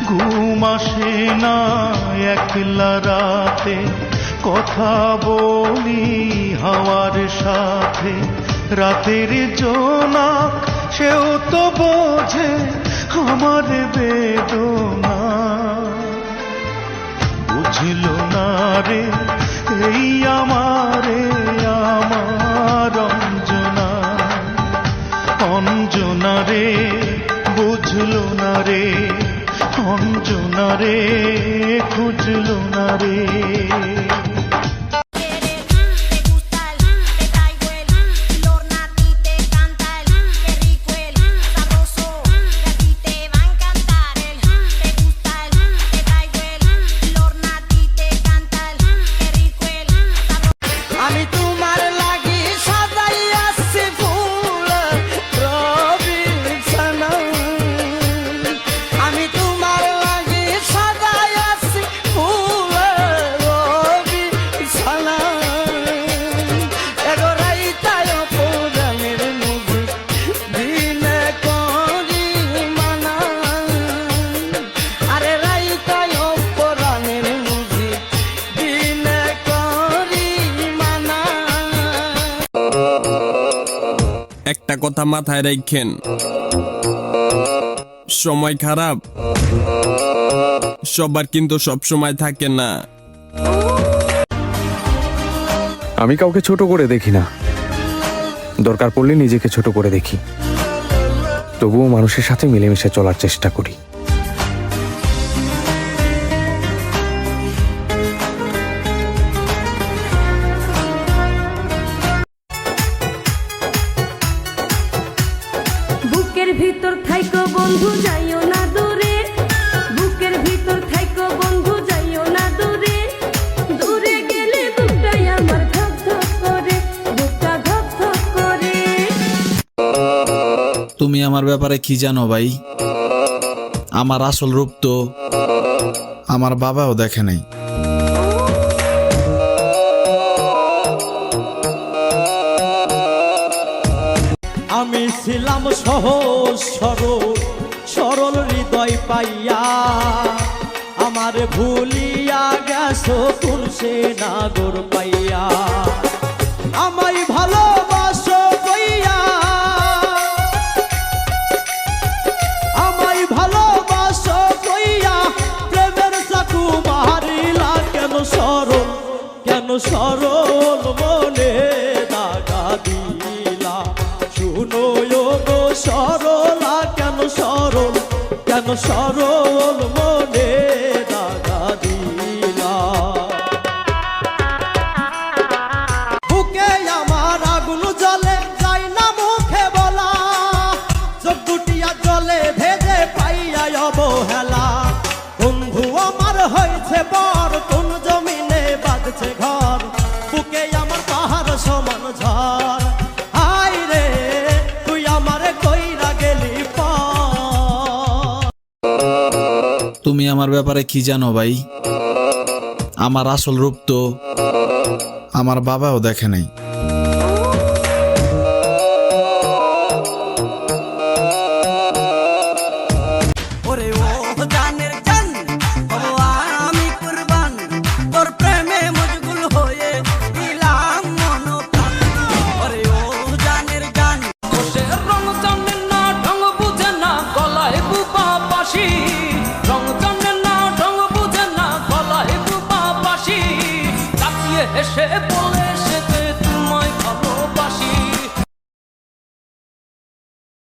ঘুম আসে না একলা রাতে, কথা বলি হাওয়ার সাথে। রাতের জোনাক সেও তো বোঝে আমার বেদনা। বুঝলো না রে এই আমারে আমার অঞ্জনা, অঞ্জনা রে বুঝলো না রে, অঞ্জনা রে খুঁজলো না রে। একটা কথা মাথায় রাখেন, সময় খারাপ সবার কিন্তু সব সময় থাকে না। আমি কাউকে ছোট করে দেখি না, দরকার পড়লে নিজেকে ছোট করে দেখি, তবুও মানুষের সাথে মিলেমিশে চলার চেষ্টা করি। বুকের ভিতর থাইকো বন্ধু যাইও না দূরে, বুকের ভিতর থাইকো বন্ধু যাইও না দূরে। দূরে গেলে বুকটাই আমার ধক ধক করে, বুকটা ধক ধক করে। তুমি আমার ব্যাপারে কি জানো ভাই? আমার আসল রূপ তো আমার বাবাও দেখে নাই। আমি ছিলাম সহজ সরল, সরল হৃদয় পাইয়া, আমার ভুলিয়া গেছো তুলসে নাগর পাইয়া। আমায় ভালোবাসো কইয়া, আমায় ভালোবাসো কইয়া, প্রেমের চাকু মারিলা কেন সরল, কেন সরল মনে দাগা দিলা। শুনো গো সরলা কেন সরল, কেন সরল মনে দাগা দিলা। বুকে আমার আগুন জ্বলে যাই না মুখে বলা, চোখ দুটিয়া জলে ভেজে পাইয়া অবহেলা। বন্ধু আমার হয়েছে বর, কোন জমিনে বাঁধছে ঘর, বুকে আমার পাহাড় সমান ঝড়। হায় রে তুই আমারে কইরা গেলি পর। তুমি আমার ব্যাপারে কি জানো ভাই? আমার আসল রূপ তো আমার বাবাও দেখে নাই। ওরে ও জানের জান, ও আমি কুরবান, তোর প্রেমে মজগুল হয়ে দিলাম মন প্রাণ। ওরে ও জানের জান, সে রং জানে না ঢং বুঝে না, গলায় বুবা বাঁশি। রং জানে না ঢং বুঝে না, গলায় বুবা বাঁশি। কাঁপিয়ে হেসে বলে